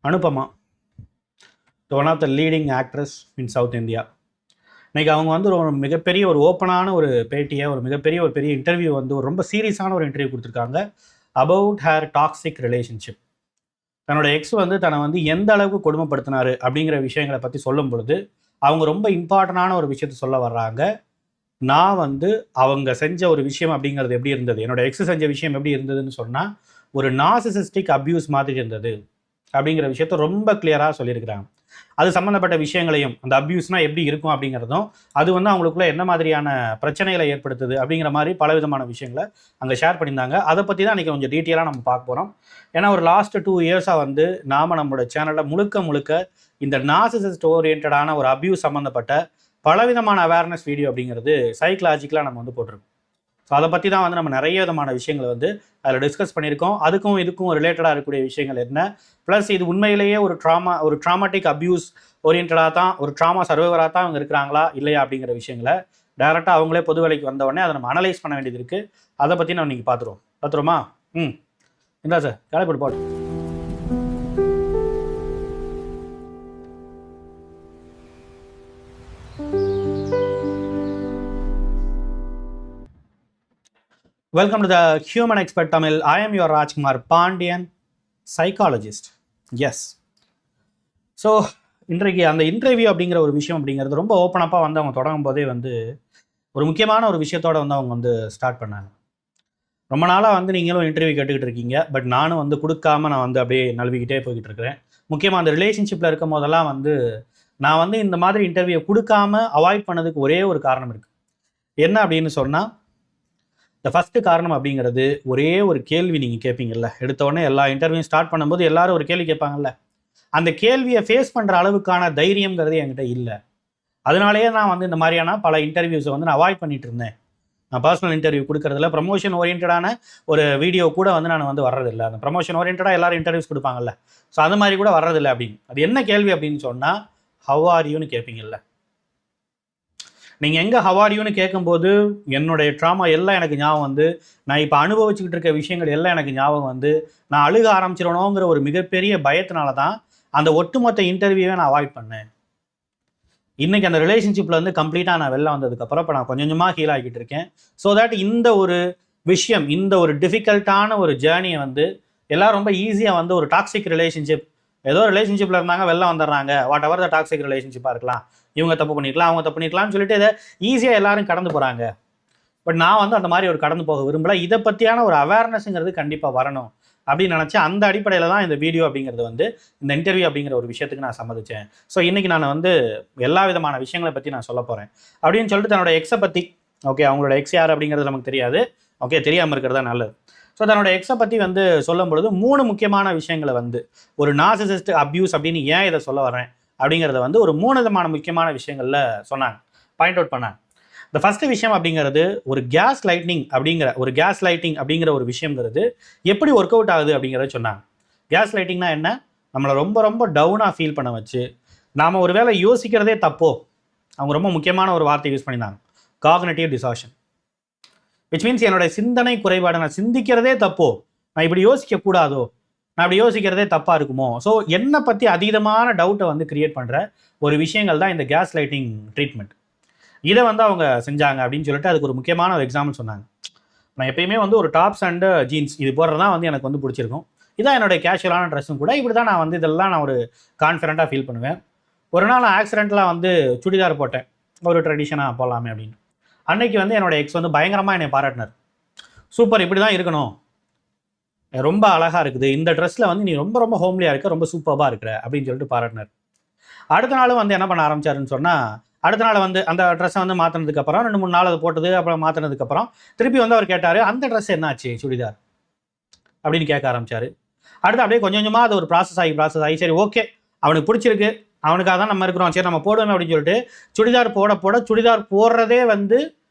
Anupama, one of the leading actress in south India. இன்றைக்கி அவங்க வந்து ஒரு மிகப்பெரிய ஒரு ஓப்பனான ஒரு பேட்டியை, ஒரு மிகப்பெரிய ஒரு பெரிய இன்டர்வியூ வந்து ஒரு ரொம்ப சீரியஸான ஒரு இன்டர்வியூ கொடுத்துருக்காங்க அபவுட் ஹேர் டாக்ஸிக் ரிலேஷன்ஷிப். தன்னோட எக்ஸ் வந்து தன்னை வந்து எந்த அளவுக்கு கொடுமைப்படுத்தினாரு அப்படிங்கிற விஷயங்களை பற்றி சொல்லும் பொழுது அவங்க ரொம்ப இம்பார்ட்டண்டான ஒரு விஷயத்த சொல்ல வர்றாங்க. நான் வந்து அவங்க செஞ்ச ஒரு விஷயம் அப்படிங்கிறது எப்படி இருந்தது, என்னோட எக்ஸ் செஞ்ச விஷயம் எப்படி இருந்ததுன்னு சொன்னால் ஒரு நார்சிசிஸ்டிக் அப்யூஸ் மாதிரி இருந்தது அப்படிங்கிற விஷயத்த ரொம்ப கிளியராக சொல்லியிருக்கிறாங்க. அது சம்மந்தப்பட்ட விஷயங்களையும், அந்த அப்யூஸ்னால் எப்படி இருக்கும் அப்படிங்கிறதும், அது வந்து அவங்களுக்குள்ள என்ன மாதிரியான பிரச்சனைகளை ஏற்படுத்துது அப்படிங்கிற மாதிரி பலவிதமான விஷயங்களை அங்கே ஷேர் பண்ணியிருந்தாங்க. அதை பற்றி தான் இன்றைக்கி கொஞ்சம் டீட்டெயிலாக நம்ம பார்க்க போகிறோம். ஏன்னா ஒரு லாஸ்ட் 2 இயர்ஸாக வந்து நாம் நம்மளோட சேனலில் முழுக்க இந்த நார்சிசிஸ்ட் ஓரியன்டான ஒரு அப்யூஸ் சம்மந்தப்பட்ட பலவிதமான அவேர்னஸ் வீடியோ அப்படிங்கிறது சைக்கலாஜிக்கலாக நம்ம வந்து போட்டிருக்கோம். ஸோ அதை பற்றி தான் வந்து நம்ம நிறைய விதமான விஷயங்களை வந்து அதில் டிஸ்கஸ் பண்ணியிருக்கோம். அதுக்கும் இதுக்கும் ரிலேட்டடாக இருக்கக்கூடிய விஷயங்கள் என்ன, ப்ளஸ் இது உண்மையிலேயே ஒரு ட்ராமாட்டிக் அப்யூஸ் ஓரியன்டாக தான், ஒரு ட்ராமா சர்வைவராக தான் அவங்க இருக்கிறாங்களா இல்லையா அப்படிங்கிற விஷயங்களை டேரெக்டாக அவங்களே பொது வேலைக்கு வந்த உடனே அதை நம்ம அனலைஸ் பண்ண வேண்டியது இருக்குது. அதை பற்றி நம்ம இன்றைக்கி பார்த்துருவோமா? என்ன சார் கலைப்பட்டு பாட்டு. Welcome to the Human Expert Tamil. I am your Rajkumar Pandian, psychologist. Yes. So இன்றைக்கு அந்த இன்டர்வியூ அப்படிங்கிற ஒரு விஷயம் அப்படிங்கிறது ரொம்ப ஓப்பனப்பாக வந்து அவங்க தொடங்கும் போதே வந்து ஒரு முக்கியமான ஒரு விஷயத்தோடு வந்து அவங்க வந்து ஸ்டார்ட் பண்ணாங்க. ரொம்ப நாளாக வந்து நீங்களும் இன்டர்வியூ கேட்டுக்கிட்டு இருக்கீங்க, பட் நானும் வந்து கொடுக்காம நான் வந்து அப்படியே நழுவிக்கிட்டே போய்கிட்டு இருக்கிறேன். முக்கியமாக அந்த ரிலேஷன்ஷிப்பில் இருக்கும் போதெல்லாம் வந்து நான் வந்து இந்த மாதிரி இன்டர்வியூ கொடுக்காம அவாய்ட் பண்ணதுக்கு ஒரே ஒரு காரணம் இருக்குது. என்ன அப்படின்னு சொன்னால், இந்த ஃபஸ்ட்டு காரணம் அப்படிங்கிறது ஒரே ஒரு கேள்வி நீங்கள் கேட்பீங்கள்ல, எடுத்தோடனே எல்லா இன்டர்வியூ ஸ்டார்ட் பண்ணும்போது எல்லாரும் ஒரு கேள்வி கேட்பாங்கல்ல, அந்த கேள்வியை ஃபேஸ் பண்ணுற அளவுக்கான தைரியங்கிறது என்கிட்ட இல்லை. அதனாலேயே நான் வந்து இந்த மாதிரியான பல இன்டர்வியூஸை வந்து நான் அவாய்ட் பண்ணிட்டு இருந்தேன். நான் பர்சனல் இன்டர்வியூ கொடுக்கறதில்ல, ப்ரமோஷன் ஓரியன்டான ஒரு வீடியோ கூட வந்து நான் வந்து வர்றதில்லை. அந்த ப்ரமோஷன் ஓரியன்டாக எல்லாரும் இன்டர்வியூஸ் கொடுப்பாங்கல்ல, ஸோ அது மாதிரி கூட வர்றதில்லை அப்படின்னு. அது என்ன கேள்வி அப்படின்னு சொன்னால், ஹவ் ஆர் யூன்னு கேட்பீங்கல்ல. நீங்கள் எங்கே ஹவாரியூன்னு கேட்கும்போது என்னுடைய ட்ராமா எல்லாம் எனக்கு ஞாபகம் வந்து, நான் இப்போ அனுபவிச்சுக்கிட்டு இருக்க விஷயங்கள் எல்லாம் எனக்கு ஞாபகம் வந்து, நான் அழுக ஆரம்பிச்சிடணுங்கிற ஒரு மிகப்பெரிய பயத்தினால தான் அந்த ஒட்டுமொத்த இன்டர்வியூவை நான் அவாய்ட் பண்ணேன். இன்றைக்கி அந்த ரிலேஷன்ஷிப்பில் வந்து கம்ப்ளீட்டாக நான் வெளில வந்ததுக்கப்புறம் இப்போ நான் கொஞ்சமாக ஹீல் ஆகிட்டு இருக்கேன். ஸோ தட் இந்த ஒரு விஷயம், இந்த ஒரு டிஃபிகல்ட்டான ஒரு ஜேர்னியை வந்து எல்லோரும் ரொம்ப ஈஸியாக வந்து ஒரு டாக்ஸிக் ரிலேஷன்ஷிப், ஏதோ ரிலேஷன்ஷிப்பில் இருந்தாங்க வெளில வந்துடுறாங்க, வாட் எவர் த டாக்ஸிக் ரிலேஷன்ஷிப்பாக இருக்கலாம், இவங்க தப்பு பண்ணிக்கலாம் அவங்க தப்பு பண்ணிக்கலாம்னு சொல்லிட்டு இதை ஈஸியாக எல்லாரும் கடந்து போகிறாங்க. பட் நான் வந்து அந்த மாதிரி ஒரு கடந்து போக விரும்பலை. இதை பற்றியான ஒரு அவேர்னஸ்ங்கிறது கண்டிப்பாக வரணும் அப்படின்னு நினச்சேன். அந்த அடிப்படையில் தான் இந்த வீடியோ அப்படிங்கிறது வந்து, இந்த இன்டர்வியூ அப்படிங்கிற ஒரு விஷயத்துக்கு நான் சம்மதித்தேன். ஸோ இன்றைக்கி நான் வந்து எல்லா விதமான விஷயங்களை பற்றி நான் சொல்ல போகிறேன் அப்படின்னு சொல்லிட்டு தன்னோட எக்ஸை பற்றி, ஓகே அவங்களோட எக்ஸ் யார் அப்படிங்கிறது நமக்கு தெரியாது, ஓகே தெரியாமல் இருக்கிறது தான் நல்லது. ஸோ தன்னோட எக்ஸை பற்றி வந்து சொல்லும் பொழுது 3 முக்கியமான விஷயங்களை வந்து, ஒரு நார்சிசிஸ்ட் அப்யூஸ் அப்படின்னு ஏன் இதை சொல்ல வரேன் அப்படிங்கிறத வந்து ஒரு 3 விதமான முக்கியமான விஷயங்களில் சொன்னாங்க, பாயிண்ட் அவுட் பண்ணாங்க. இந்த ஃபஸ்ட்டு விஷயம் அப்படிங்கிறது ஒரு கேஸ் லைட்டிங் அப்படிங்கிற ஒரு விஷயங்கிறது எப்படி ஒர்க் அவுட் ஆகுது அப்படிங்கிறத சொன்னாங்க. கேஸ் லைட்டிங்னா என்ன, நம்மளை ரொம்ப ரொம்ப டவுனாக ஃபீல் பண்ண வச்சு நாம் ஒரு வேளை யோசிக்கிறதே தப்போ, அவங்க ரொம்ப முக்கியமான ஒரு வார்த்தை யூஸ் பண்ணியிருந்தாங்க, காக்னிட்டிவ் டிசார்ஷன். விச் மீன்ஸ் என்னோட சிந்தனை குறைபாடு, நான் சிந்திக்கிறதே தப்போ, நான் இப்படி யோசிக்கக்கூடாதோ, நான் அப்படி யோசிக்கிறதே தப்பாக இருக்குமோ. ஸோ என்னை பற்றி அதீதமான டவுட்டை வந்து கிரியேட் பண்ணுற ஒரு விஷயங்கள் தான் இந்த கேஸ் லைட்டிங் ட்ரீட்மெண்ட். இதை வந்து அவங்க செஞ்சாங்க அப்படின்னு சொல்லிட்டு அதுக்கு ஒரு முக்கியமான ஒரு எக்ஸாம்பிள் சொன்னாங்க. நான் எப்பயுமே வந்து ஒரு டாப்ஸ் அண்டு ஜீன்ஸ் இது போடுறதான் வந்து எனக்கு வந்து பிடிச்சிருக்கும், இதான் என்னுடைய கேஷுவலான ட்ரெஸ்ஸும் கூட, இப்படி தான் நான் வந்து இதெல்லாம் நான் ஒரு கான்ஃபிடென்ட்டாக ஃபீல் பண்ணுவேன். ஒரு நாள் நான் ஆக்சிடென்ட்லாம் வந்து சுடிதார் போட்டேன், ஒரு ட்ரெடிஷனாக போகலாமே அப்படின்னு. அன்னைக்கு வந்து என்னோடய எக்ஸ் வந்து பயங்கரமாக என்னை பாராட்டினார். சூப்பர், இப்படி தான் இருக்கணும், ரொம்ப அழகாக இருக்குது, இந்த ட்ரெஸ்ஸில் வந்து நீ ரொம்ப ரொம்ப ஹோம்லியாக இருக்க, ரொம்ப சூப்பராக இருக்கிற அப்படின்னு சொல்லிட்டு பாராட்டினார். அடுத்த நாளும் வந்து என்ன பண்ண ஆரம்பிச்சாருன்னு சொன்னால், அடுத்த நாள் வந்து அந்த ட்ரெஸ்ஸை வந்து மாற்றினதுக்கப்புறம் 2-3 நாள் அது போட்டது, அப்புறம் மாற்றினதுக்கப்புறம் திருப்பி வந்து அவர் கேட்டார், அந்த ட்ரெஸ் என்னாச்சு சுடிதார் அப்படின்னு கேட்க ஆரம்பித்தார். அடுத்து அப்படியே கொஞ்சம் கொஞ்சமாக அது ஒரு ப்ராசஸ் ஆகி சரி ஓகே அவனுக்கு பிடிச்சிருக்கு, அவனுக்காக தான் நம்ம இருக்கிறோம், சரி நம்ம போடுவோம் அப்படின்னு சொல்லிட்டு சுடிதார் போட சுடிதார் போடுறதே வந்து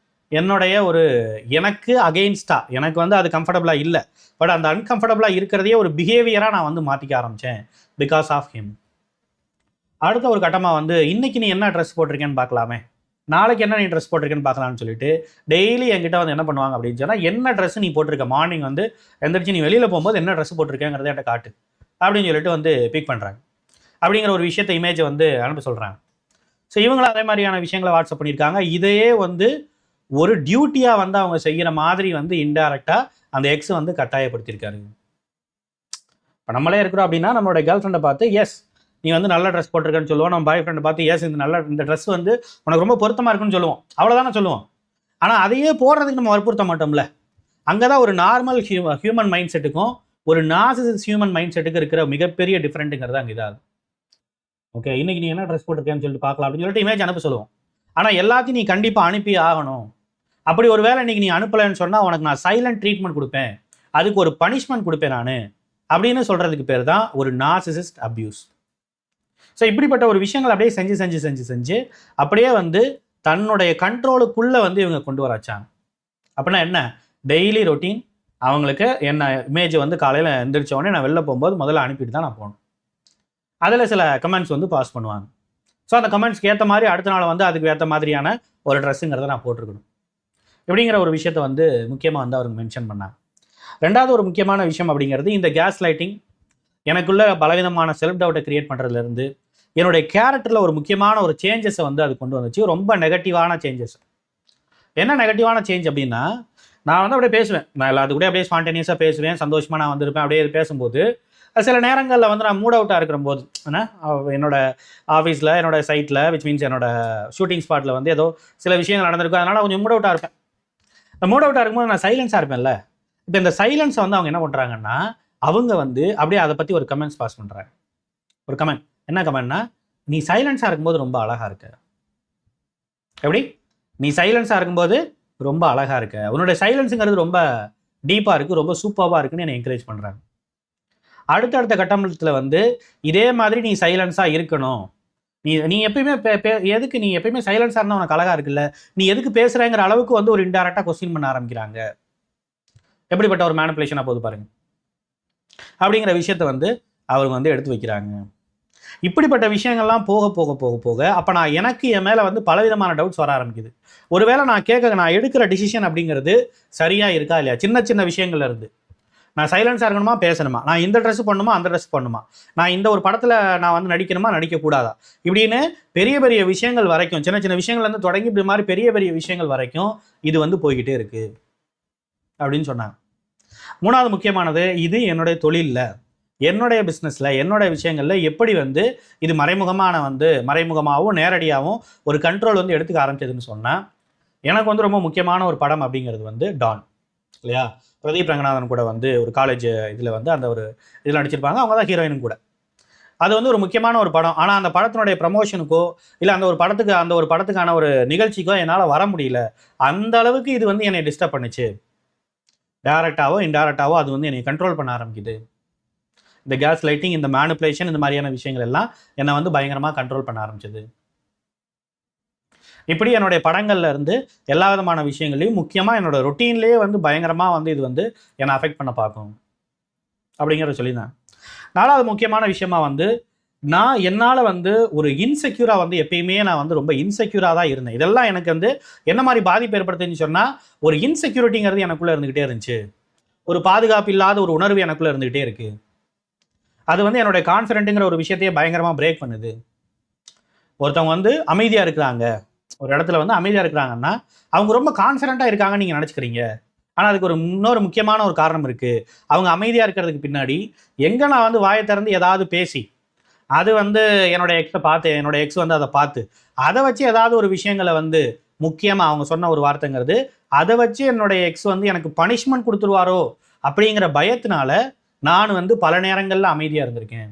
என்னுடைய ஒரு எனக்கு அகெயின்ஸ்டாக, எனக்கு வந்து அது கம்ஃபர்டபுளாக இல்லை, பட் அந்த அன்கம்ஃபர்டபுளாக இருக்கிறதையே ஒரு பிஹேவியராக நான் வந்து மாற்றிக்க ஆரம்பித்தேன் பிகாஸ் ஆஃப் ஹிம். அடுத்த ஒரு கட்டமாக வந்து இன்றைக்கி நீ என்ன ட்ரெஸ் போட்டிருக்கேன்னு பார்க்கலாமே, நாளைக்கு என்ன நீ ட்ரெஸ் போட்டிருக்கேன்னு பார்க்கலாம்னு சொல்லிட்டு டெய்லி என்கிட்ட வந்து என்ன பண்ணுவாங்க அப்படின்னு சொன்னால், என்ன ட்ரெஸ் நீ போட்டிருக்க, மார்னிங் வந்து எந்திரிச்சு நீ வெளியில் போகும்போது என்ன ட்ரெஸ் போட்டிருக்கேங்கிறத என்கிட்ட காட்டு அப்படின்னு சொல்லிட்டு வந்து பிக் பண்ணுறாங்க. அப்படிங்கிற ஒரு விஷயத்தை இமேஜை வந்து அனுப்ப சொல்கிறாங்க. ஸோ இவங்களும் அதே மாதிரியான விஷயங்களை வாட்ஸ்அப் பண்ணியிருக்காங்க. இதையே வந்து ஒரு டியூட்டியாக வந்து அவங்க செய்கிற மாதிரி வந்து இன்டைரக்டாக அந்த எக்ஸ் வந்து கட்டாயப்படுத்தியிருக்காரு. இப்போ நம்மளே இருக்கிறோம் அப்படின்னா நம்மளோட கேர்ள் ஃப்ரெண்டை பார்த்து எஸ் நீ வந்து நல்ல ட்ரெஸ் போட்டிருக்கேன்னு சொல்லுவோம். நம்ம பாய் ஃப்ரெண்டை பார்த்து எஸ் இந்த ட்ரெஸ் வந்து உனக்கு ரொம்ப பொருத்தமாக இருக்குன்னு சொல்லுவோம். அவ்வளோதானே சொல்லுவோம். ஆனால் அதையே போடுறதுக்கு நம்ம வற்புறுத்த மாட்டோம்ல. அங்கே தான் ஒரு நார்மல் ஹியூமன் மைண்ட் செட்டுக்கும் ஒரு நார்சிசிஸ்ட் ஹியூமன் மைண்ட் செட்டுக்கு இருக்கிற மிகப்பெரிய டிஃப்ரெண்ட்டுங்கிறது அங்கே இதாகுது. ஓகே, இன்னைக்கு நீ என்ன ட்ரெஸ் போட்டிருக்கேன்னு சொல்லிட்டு பார்க்கலாம் அப்படின்னு சொல்லிட்டு இமேஜ் அனுப்ப சொல்லுவோம். ஆனால் எல்லாத்தையும் நீ கண்டிப்பாக அனுப்பி ஆகணும். அப்படி ஒரு வேளை இன்னைக்கு நீ அனுப்பலைன்னு சொன்னால் உனக்கு நான் சைலண்ட் ட்ரீட்மெண்ட் கொடுப்பேன், அதுக்கு ஒரு பனிஷ்மெண்ட் கொடுப்பேன் நான் அப்படின்னு சொல்கிறதுக்கு பேர் தான் ஒரு நார்சிசிஸ்ட் அப்யூஸ். ஸோ இப்படிப்பட்ட ஒரு விஷயங்கள் அப்படியே செஞ்சு செஞ்சு செஞ்சு செஞ்சு அப்படியே வந்து தன்னுடைய கண்ட்ரோலுக்குள்ளே வந்து இவங்க கொண்டு வராச்சாங்க. அப்படின்னா என்ன, டெய்லி ரொட்டீன் அவங்களுக்கு என்ன இமேஜ் வந்து காலையில் எந்திரிச்ச உடனே நான் வெளில போகும்போது முதல்ல அனுப்பிட்டு தான் நான் போகணும். அதில் சில கமெண்ட்ஸ் வந்து பாஸ் பண்ணுவாங்க. ஸோ அந்த கமெண்ட்ஸ்க்கு ஏற்ற மாதிரி அடுத்த நாள் வந்து அதுக்கு ஏற்ற மாதிரியான ஒரு ட்ரெஸ்ஸுங்கிறத நான் போட்டிருக்கணும். இப்படிங்கிற ஒரு விஷயத்த வந்து முக்கியமாக வந்து அவருக்கு மென்ஷன் பண்ணாங்க. ரெண்டாவது ஒரு முக்கியமான விஷயம் அப்படிங்கிறது இந்த கேஸ் லைட்டிங் எனக்குள்ள பலவிதமான செல்ஃப் டவுட்டை கிரியேட் பண்ணுறதுலேருந்து என்னுடைய கேரக்டரில் ஒரு முக்கியமான ஒரு சேஞ்சஸை வந்து அது கொண்டு வந்துச்சு. ரொம்ப நெகட்டிவான சேஞ்சஸ். என்ன நெகட்டிவான சேஞ்ச் அப்படின்னா, நான் வந்து அப்படியே பேசுவேன், நான் எல்லாத்து கூட அப்படியே ஸ்பான்டேனியஸாக பேசுவேன், சந்தோஷமாக நான் வந்திருப்பேன். அப்படியே பேசும்போது சில நேரங்களில் வந்து நான் மூட் அவுட்டாக இருக்கிற போது என்னோட ஆஃபீஸில் என்னோட சைட்டில் விச் மீன்ஸ் என்னோட ஷூட்டிங் ஸ்பாட்டில் வந்து ஏதோ சில விஷயங்கள் நடந்திருக்கும், அதனால் கொஞ்சம் மூட் அவுட்டாக இருப்பேன். இந்த மூட் அவுட்டாக இருக்கும்போது நான் சைலன்ஸாக இருப்பேன்ல. இப்போ இந்த சைலன்ஸை வந்து அவங்க என்ன பண்ணுறாங்கன்னா, அவங்க வந்து அப்படியே அதை பற்றி ஒரு கமெண்ட்ஸ் பாஸ் பண்ணுறாங்க. ஒரு கமெண்ட் என்ன கமெண்ட்னா, நீ சைலன்ஸாக இருக்கும்போது ரொம்ப அழகாக இருக்க. எப்படி, நீ சைலன்ஸாக இருக்கும்போது ரொம்ப அழகாக இருக்க, உன்னோட சைலன்ஸுங்கிறது ரொம்ப டீப்பாக இருக்குது, ரொம்ப சூப்பராக இருக்குன்னு என்னை என்கரேஜ் பண்ணுறாங்க. அடுத்தடுத்த கட்டத்தில் வந்து இதே மாதிரி நீ சைலன்ஸாக இருக்கணும், நீ எப்பயுமே எதுக்கு நீ எப்பயுமே சைலன்ஸாக இருந்தால் உனக்கு அழகாக இருக்குல்ல, நீ எதுக்கு பேசுகிறேங்கிற அளவுக்கு வந்து ஒரு இன்டைரக்டாக கொஸ்டின் பண்ண ஆரம்பிக்கிறாங்க. எப்படிப்பட்ட ஒரு மேனிப்புலேஷனாக போகுது பாருங்க. அப்படிங்கிற விஷயத்த வந்து அவங்க வந்து எடுத்து வைக்கிறாங்க. இப்படிப்பட்ட விஷயங்கள்லாம் போக போக போக போக அப்போ நான் எனக்கு என் மேலே வந்து பலவிதமான டவுட்ஸ் வர ஆரம்பிக்குது. ஒருவேளை நான் எடுக்கிற டிசிஷன் அப்படிங்கிறது சரியாக இருக்கா இல்லையா. சின்ன சின்ன விஷயங்கள்ல இருந்து நான் சைலன்ஸாக இருக்கணுமா, பேசணுமா, நான் இந்த ட்ரெஸ் பண்ணுமா, அந்த ட்ரெஸ் பண்ணுமா, நான் இந்த ஒரு படத்தில் நான் வந்து நடிக்கணுமா, நடிக்கக்கூடாதா, இப்படின்னு பெரிய பெரிய விஷயங்கள் வரைக்கும், சின்ன சின்ன விஷயங்கள்லேருந்து தொடங்கி இப்படி மாதிரி பெரிய பெரிய விஷயங்கள் வரைக்கும் இது வந்து போய்கிட்டே இருக்குது அப்படின்னு சொன்னாங்க. மூணாவது முக்கியமானது, இது என்னுடைய தொழிலில், என்னுடைய பிஸ்னஸில், என்னுடைய விஷயங்களில் எப்படி வந்து இது மறைமுகமாகவும் நேரடியாகவும் ஒரு கண்ட்ரோல் வந்து எடுத்துக்க ஆரம்பிச்சதுன்னு சொன்னால், எனக்கு வந்து ரொம்ப முக்கியமான ஒரு படம் அப்படிங்கிறது வந்து டான் இல்லையா. பிரதீப் ரங்கநாதன் கூட வந்து ஒரு காலேஜ் இதில் வந்து அந்த ஒரு இதில் நடிச்சிருப்பாங்க, அவங்க தான் ஹீரோயினும் கூட. அது வந்து ஒரு முக்கியமான ஒரு படம். ஆனால் அந்த படத்தினுடைய ப்ரமோஷனுக்கோ இல்லை அந்த ஒரு படத்துக்கான ஒரு நிகழ்ச்சிக்கோ என்னால் வர முடியல. அந்த அளவுக்கு இது வந்து என்னை டிஸ்டர்ப் பண்ணுச்சு. டைரக்டாவோ இன்டைரக்டாவோ அது வந்து என்னை கண்ட்ரோல் பண்ண ஆரம்பிக்குது. இந்த கேஸ் லைட்டிங், இந்த மேனிப்புலேஷன், இந்த மாதிரியான விஷயங்கள் எல்லாம் என்னை வந்து பயங்கரமாக கண்ட்ரோல் பண்ண ஆரம்பிச்சது. இப்படி என்னுடைய படங்கள்ல இருந்து எல்லா விதமான விஷயங்களையும் முக்கியமாக என்னோட ரொட்டீன்லேயே வந்து பயங்கரமாக வந்து இது வந்து என்னை அஃபெக்ட் பண்ண பார்க்கும் அப்படிங்கிறத சொல்லியிருந்தேன். நாலாவது முக்கியமான விஷயமா வந்து என்னால் வந்து ஒரு இன்செக்யூராக வந்து எப்பயுமே நான் வந்து ரொம்ப இன்செக்யூராக தான் இருந்தேன். இதெல்லாம் எனக்கு வந்து என்ன மாதிரி பாதிப்பு ஏற்படுத்துன்னு சொன்னால், ஒரு இன்செக்யூரிட்டிங்கிறது எனக்குள்ளே இருந்துக்கிட்டே இருந்துச்சு. ஒரு பாதுகாப்பு இல்லாத ஒரு உணர்வு எனக்குள்ளே இருந்துக்கிட்டே இருக்குது. அது வந்து என்னுடைய கான்ஃபிடென்ட்டுங்கிற ஒரு விஷயத்தையே பயங்கரமாக பிரேக் பண்ணுது. ஒருத்தவங்க வந்து அமைதியாக இருக்கிறாங்க, ஒரு இடத்துல வந்து அமைதியாக இருக்கிறாங்கன்னா அவங்க ரொம்ப கான்ஃபிடென்ட்டாக இருக்காங்கன்னு நீங்கள் நினச்சிக்கிறீங்க. ஆனால் அதுக்கு இன்னொரு முக்கியமான ஒரு காரணம் இருக்குது. அவங்க அமைதியாக இருக்கிறதுக்கு பின்னாடி எங்கே நான் வந்து வாயை திறந்து ஏதாவது பேசி அது வந்து என்னோட எக்ஸ் வந்து அதை பார்த்து அதை வச்சு ஏதாவது ஒரு விஷயங்களை வந்து முக்கியமாக அவங்க சொன்ன ஒரு வார்த்தைங்கிறது அதை வச்சு என்னுடைய எக்ஸ் வந்து எனக்கு பனிஷ்மெண்ட் கொடுத்துருவாரோ அப்படிங்கிற பயத்தினால நான் வந்து பல நேரங்களில் அமைதியாக இருந்திருக்கேன்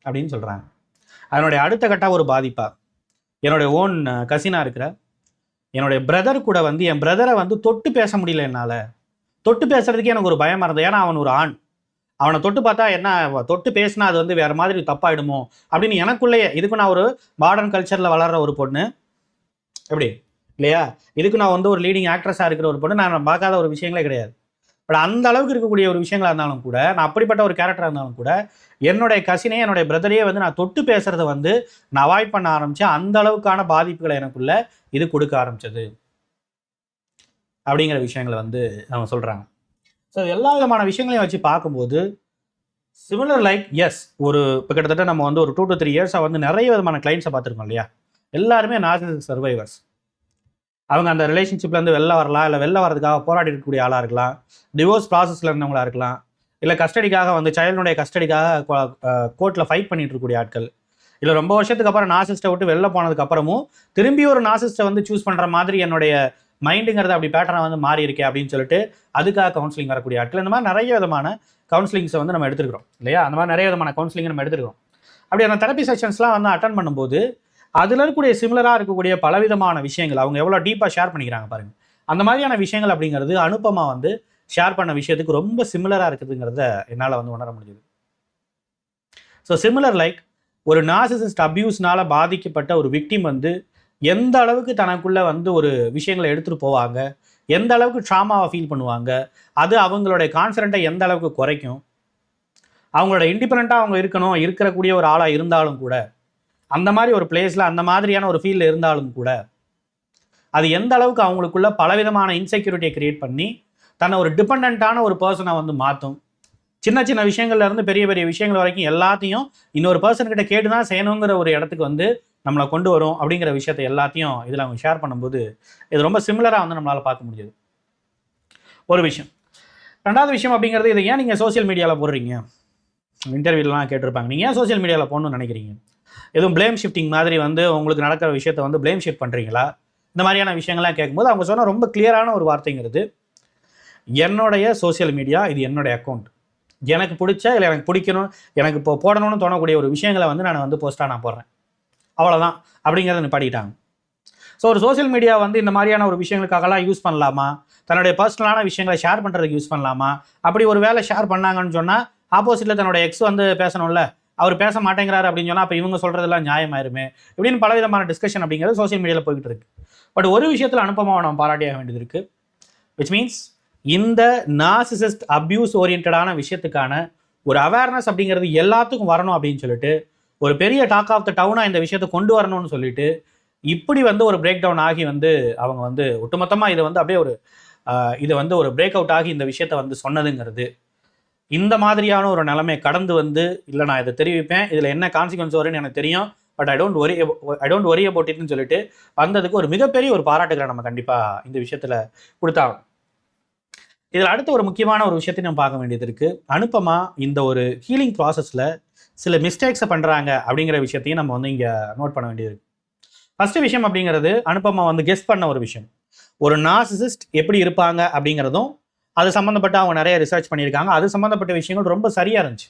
அப்படின்னு சொல்கிறாங்க. அதனுடைய அடுத்த கட்ட ஒரு பாதிப்பா என்னுடைய ஓன் கசினாக இருக்கிற என்னுடைய பிரதர் கூட வந்து என் பிரதரை வந்து தொட்டு பேச முடியல. என்னால் தொட்டு பேசுறதுக்கே எனக்கு ஒரு பயமாக இருந்தது. ஏன்னா அவன் ஒரு ஆண், அவனை தொட்டு பார்த்தா என்ன, தொட்டு பேசினா அது வந்து வேறு மாதிரி தப்பாயிடுமோ அப்படின்னு எனக்குள்ளேயே. இதுக்கு நான் ஒரு மாடர்ன் கல்ச்சரில் வளர்கிற ஒரு பொண்ணு எப்படி இல்லையா, இதுக்கு நான் வந்து ஒரு லீடிங் ஆக்ட்ரஸாக இருக்கிற ஒரு பொண்ணு, நான் பார்க்காத ஒரு விஷயங்களே கிடையாது. பட் அந்த அளவுக்கு இருக்கக்கூடிய ஒரு விஷயங்களாக இருந்தாலும் கூட, நான் அப்படிப்பட்ட ஒரு கேரக்டராக இருந்தாலும் கூட என்னுடைய கசினே என்னுடைய பிரதரையே வந்து நான் தொட்டு பேசுகிறத வந்து நான் அவாய்ட் பண்ண ஆரம்பித்தேன். அந்த அளவுக்கான பாதிப்புகளை எனக்குள்ள இது கொடுக்க ஆரம்பிச்சது அப்படிங்கிற விஷயங்களை வந்து அவங்க சொல்கிறாங்க. ஸோ எல்லா விதமான விஷயங்களையும் வச்சு பார்க்கும்போது சிமிலர் லைக் எஸ், ஒரு இப்போ கிட்டத்தட்ட நம்ம வந்து ஒரு 2 to 3 இயர்ஸாக வந்து நிறைய விதமான கிளைண்ட்ஸை பார்த்துருக்கோம் இல்லையா. எல்லாருமே நார்சிசிஸ்ட் சர்வைவர்ஸ். அவங்க அந்த ரிலேஷன்ஷிப்லேருந்து வெளில வரலாம், இல்லை வெளில வரதுக்காக போராடி இருக்கக்கூடிய ஆளாக இருக்கலாம், டிவோர்ஸ் ப்ராசஸில் இருந்தவங்களா இருக்கலாம், இல்லை கஸ்டடிக்காக வந்து சைல்டுடைய கஸ்டடிக்காக கோர்ட்டில் ஃபைட் பண்ணிட்டு இருக்கக்கூடிய ஆட்கள், இல்லை ரொம்ப வருஷத்துக்கு அப்புறம் நார்சிஸ்ட்டை விட்டு வெளில போனதுக்கப்புறமும் திரும்பி ஒரு நார்சிஸ்ட்டை வந்து சூஸ் பண்ணுற மாதிரி என்னுடைய மைண்டுங்கிறது அப்படி பேட்டர்னை வந்து மாறி இருக்கே அப்படின்னு சொல்லிட்டு அதுக்காக கவுன்சிலிங் வரக்கூடிய ஆட்கள், இந்த மாதிரி நிறைய விதமான கவுன்சிலிங்ஸை வந்து நம்ம எடுத்துக்கிறோம் இல்லையா. அந்த மாதிரி நிறைய விதமான கவுன்சிலிங்கை நம்ம எடுத்துக்கிறோம். அப்படி அந்த தெரப்பி செஷன்ஸ்லாம் வந்து அட்டன் பண்ணும்போது அதில் இருக்கக்கூடிய சிமிலராக இருக்கக்கூடிய பலவிதமான விஷயங்கள் அவங்க எவ்வளோ டீப்பாக ஷேர் பண்ணிக்கிறாங்க பாருங்கள். அந்த மாதிரியான விஷயங்கள் அப்படிங்கிறது அனுப்பமா வந்து ஷேர் பண்ண விஷயத்துக்கு ரொம்ப சிமிலராக இருக்குதுங்கிறத என்னால் வந்து உணர முடியுது. ஸோ சிமிலர் லைக் ஒரு நார்சிசிஸ்ட் அபியூஸ்னால பாதிக்கப்பட்ட ஒரு விக்டிம் வந்து எந்த அளவுக்கு தனக்குள்ளே வந்து ஒரு விஷயங்களை எடுத்துகிட்டு போவாங்க, எந்த அளவுக்கு ட்ராமாவை ஃபீல் பண்ணுவாங்க, அது அவங்களுடைய கான்ஃபிடென்ட்டை எந்த அளவுக்கு குறைக்கும், அவங்களோட இண்டிபெண்ட்டாக அவங்க இருக்கக்கூடிய ஒரு ஆளாக இருந்தாலும் கூட, அந்த மாதிரி ஒரு பிளேஸில் அந்த மாதிரியான ஒரு ஃபீல்டில் இருந்தாலும் கூட அது எந்த அளவுக்கு அவங்களுக்குள்ள பலவிதமான இன்செக்யூரிட்டியை கிரியேட் பண்ணி தன்னை ஒரு டிபெண்ட்டான ஒரு பர்சனை வந்து மாற்றும். சின்ன சின்ன விஷயங்கள்லேருந்து பெரிய பெரிய விஷயங்கள் வரைக்கும் எல்லாத்தையும் இன்னொரு பர்சன்கிட்ட கேட்டு தான் செய்யணுங்கிற ஒரு இடத்துக்கு வந்து நம்மளை கொண்டு வரும் அப்படிங்கிற விஷயத்தை எல்லாத்தையும் இதில் அவங்க ஷேர் பண்ணும்போது இது ரொம்ப சிமிலராக வந்து நம்மளால் பார்க்க முடியுது. ஒரு விஷயம். ரெண்டாவது விஷயம் அப்படிங்கிறது, இதை ஏன் நீங்கள் சோசியல் மீடியாவில் போடுறீங்க, இன்டர்வியூலாம் கேட்டிருப்பாங்க, நீங்கள் ஏன் சோசியல் மீடியாவில் போடணும்னு நினைக்கிறீங்க, எதுவும் பிளேம் ஷிஃப்டிங் மாதிரி வந்து உங்களுக்கு நடக்கிற விஷயத்தை வந்து பிளேம் ஷிஃப்ட் பண்ணுறீங்களா, இந்த மாதிரியான விஷயங்கள்லாம் கேட்கும்போது அவங்க சொன்ன ரொம்ப கிளியரான ஒரு வார்த்தைங்கிறது, என்னுடைய சோசியல் மீடியா இது என்னுடைய அக்கௌண்ட், எனக்கு பிடிச்ச இல்லை எனக்கு பிடிக்கணும் எனக்கு இப்போ போடணும்னு தோணக்கூடிய ஒரு விஷயங்களை வந்து நான் வந்து போஸ்ட்டாக நான் போடுறேன், அவ்வளோதான் அப்படிங்கிறத நிப்பாட்டிட்டாங்க. ஸோ ஒரு சோசியல் மீடியா வந்து இந்த மாதிரியான ஒரு விஷயங்களுக்காகலாம் யூஸ் பண்ணலாமா, தன்னுடைய பர்சனலான விஷயங்களை ஷேர் பண்ணுறதுக்கு யூஸ் பண்ணலாமா, அப்படி ஒரு வேலை ஷேர் பண்ணாங்கன்னு சொன்னால் ஆப்போசிட்டில் தன்னோட எக்ஸ் வந்து பேசணும்ல, அவர் பேச மாட்டேங்கிறாரு அப்படின்னு சொன்னால் அப்போ இவங்க சொல்கிறதெல்லாம் நியாயமாயிருமே இப்படின்னு பலவிதமான டிஸ்கஷன் அப்படிங்கிறது சோசியல் மீடியாவில் போய்கிட்டு இருக்கு. பட் ஒரு விஷயத்தில் அனுப்பமாக நம்ம பாராட்டியாக வேண்டியது இருக்குது, விச் மீன்ஸ் இந்த நார்சிசிஸ்ட் அப்யூஸ் ஓரியன்டான விஷயத்துக்கான ஒரு அவேர்னஸ் அப்படிங்கிறது எல்லாத்துக்கும் வரணும் அப்படின்னு சொல்லிட்டு ஒரு பெரிய டாக் ஆஃப் த டவுனாக இந்த விஷயத்தை கொண்டு வரணும்னு சொல்லிட்டு இப்படி வந்து ஒரு பிரேக் டவுன் ஆகி வந்து அவங்க வந்து ஒட்டுமொத்தமாக இதை வந்து அப்படியே ஒரு இதை வந்து ஒரு பிரேக் அவுட் ஆகி இந்த விஷயத்த வந்து சொன்னதுங்கிறது, இந்த மாதிரியான ஒரு நிலைமை கடந்து வந்து இல்லை நான் இதை தெரிவிப்பேன், இதில் என்ன கான்சிக்வன்ஸ் வரும்னு எனக்கு தெரியும், but I don't worry about இட்னு சொல்லிட்டு வந்ததுக்கு ஒரு மிகப்பெரிய ஒரு பாராட்டுகளை நம்ம கண்டிப்பாக இந்த விஷயத்தில் கொடுத்தாங்க. இதில் அடுத்த ஒரு முக்கியமான ஒரு விஷயத்தையும் நம்ம பார்க்க வேண்டியது இருக்குது. அனுப்பமா இந்த ஒரு ஹீலிங் ப்ராசஸில் சில மிஸ்டேக்ஸை பண்ணுறாங்க அப்படிங்கிற விஷயத்தையும் நம்ம வந்து இங்கே நோட் பண்ண வேண்டியது இருக்குது. ஃபஸ்ட்டு விஷயம் அப்படிங்கிறது அனுப்பமா வந்து கெஸ் பண்ண ஒரு விஷயம், ஒரு நார்சிசிஸ்ட் எப்படி இருப்பாங்க அப்படிங்கிறதும் அது சம்மந்தப்பட்ட அவங்க நிறைய ரிசர்ச் பண்ணியிருக்காங்க, அது சம்மந்தப்பட்ட விஷயங்கள் ரொம்ப சரியாக இருந்துச்சு.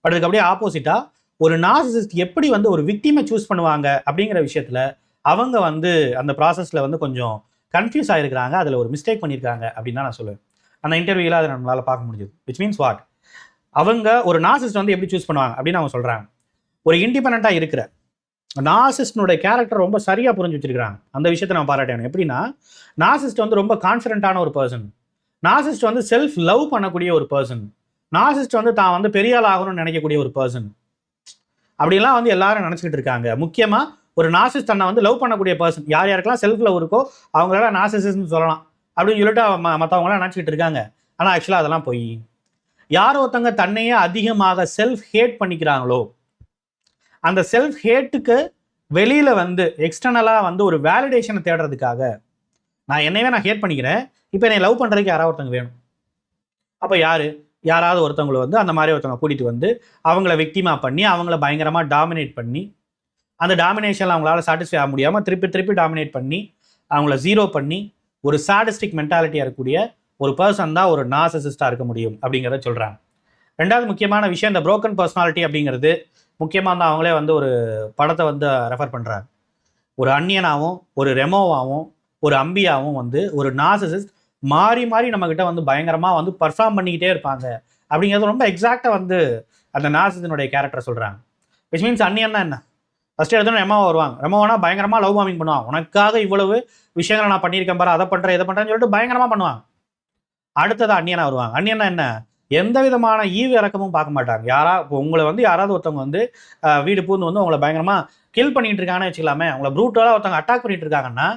பட் அதுக்கு அப்படியே ஆப்போசிட்டாக ஒரு நார்சிசிஸ்ட் எப்படி வந்து ஒரு விக்டிமை சூஸ் பண்ணுவாங்க அப்படிங்கிற விஷயத்தில் அவங்க வந்து அந்த ப்ராசஸில் வந்து கொஞ்சம் கன்ஃபியூஸ் ஆகிருக்கிறாங்க, அதில் ஒரு மிஸ்டேக் பண்ணியிருக்காங்க அப்படின்னு தான் நான் சொல்லுவேன். அந்த இன்டர்வியூவில் அதை நம்மளால் பார்க்க முடியுது. விச் மீன்ஸ் வாட், அவங்க ஒரு நார்சிஸ்ட் வந்து எப்படி சூஸ் பண்ணுவாங்க அப்படின்னு அவங்க சொல்கிறாங்க, ஒரு இண்டிபெண்ட்டாக இருக்கிற நார்சிஸ்டனுடைய கேரக்டர் ரொம்ப சரியாக புரிஞ்சு வச்சிருக்கிறாங்க. அந்த விஷயத்தை நான் பாராட்டேன். எப்படின்னா நார்சிஸ்ட் வந்து ரொம்ப கான்ஃபிடென்ட்டான ஒரு பர்சன், நார்சிஸ்ட் வந்து செல்ஃப் லவ் பண்ணக்கூடிய ஒரு பர்சன், நார்சிஸ்ட் வந்து தான் வந்து பெரிய ஆள் ஆகணும்னு நினைக்கக்கூடிய ஒரு பர்சன், அப்படிலாம் வந்து எல்லாரும் நினச்சிக்கிட்டு இருக்காங்க. முக்கியமாக ஒரு நார்சிஸ்ட் தன்னை வந்து லவ் பண்ணக்கூடிய பர்சன், யார் யாருக்கெல்லாம் செல்ஃப் லவ் இருக்கோ அவங்களால நார்சிசிஸ்ட்னு சொல்லலாம் அப்படின்னு சொல்லிட்டு மற்றவங்களாம் நினச்சிக்கிட்டு இருக்காங்க. ஆனால் ஆக்சுவலாக அதெல்லாம் போய் யார் ஒருத்தவங்க தன்னையே அதிகமாக செல்ஃப் ஹேட் பண்ணிக்கிறாங்களோ அந்த செல்ஃப் ஹேட்டுக்கு வெளியில் வந்து எக்ஸ்டர்னலாக வந்து ஒரு வேலிடேஷனை தேடுறதுக்காக நான் என்னையவே நான் ஹேட் பண்ணிக்கிறேன், இப்போ என்னை லவ் பண்ணுறதுக்கு யாராவது ஒருத்தவங்க வேணும், அப்போ யாராவது ஒருத்தவங்களை வந்து அந்த மாதிரி ஒருத்தவங்க கூட்டிகிட்டு வந்து அவங்கள விக்டிமாக பண்ணி அவங்கள பயங்கரமாக டாமினேட் பண்ணி அந்த டாமினேஷனில் அவங்களால சாட்டிஸ்ஃபை ஆக முடியாமல் திருப்பி டாமினேட் பண்ணி அவங்கள ஜீரோ பண்ணி ஒரு சாடிஸ்டிக் மென்டாலிட்டியாக இருக்கக்கூடிய ஒரு பர்சன் தான் ஒரு நார்சிசிஸ்டாக இருக்க முடியும் அப்படிங்கிறத சொல்கிறாங்க. ரெண்டாவது முக்கியமான விஷயம், இந்த புரோக்கன் பர்சனாலிட்டி அப்படிங்கிறது முக்கியமாக வந்து அவங்களே வந்து ஒரு படத்தை வந்து ரெஃபர் பண்ணுறாங்க. ஒரு அன்னியனாகவும் ஒரு ரெமோவாகவும் ஒரு அம்பியாவும் வந்து ஒரு நார்சிசிஸ்ட் மாறி நம்மக்கிட்ட வந்து பயங்கரமாக வந்து பர்ஃபார்ம் பண்ணிக்கிட்டே இருப்பாங்க அப்படிங்கிறது ரொம்ப எக்ஸாக்டாக வந்து அந்த நார்சிசிஸ்டனுடைய கேரக்டரை சொல்கிறாங்க. விச் மீன்ஸ் அன்னியன்னா என்ன, ஃபஸ்ட்டு எடுத்தோன்னு ரெமோவா வருவாங்க, ரெமோவானா பயங்கரமாக லவ் பாமிங் பண்ணுவாங்க, உனக்காக இவ்வளவு விஷயங்களை நான் பண்ணியிருக்கேன் பாரு, அதை பண்ணுறேன் இதை பண்ணுறேன்னு சொல்லிட்டு பயங்கரமாக பண்ணுவாங்க. அடுத்தது அன்னியனா வருவாங்க. அன்னியன்னா என்ன, எந்த விதமான ஈவு இறக்கமும் பார்க்க மாட்டாங்க. இப்போ உங்களை வந்து யாராவது ஒருத்தவங்க வந்து வீடு பூந்து வந்து உங்களை பயங்கரமாக கில் பண்ணிட்டு இருக்காங்கன்னு வச்சுக்கலாமே, உங்களை ப்ரூட்டலாக ஒருத்தவங்க அட்டாக் பண்ணிட்டு இருக்காங்கன்னா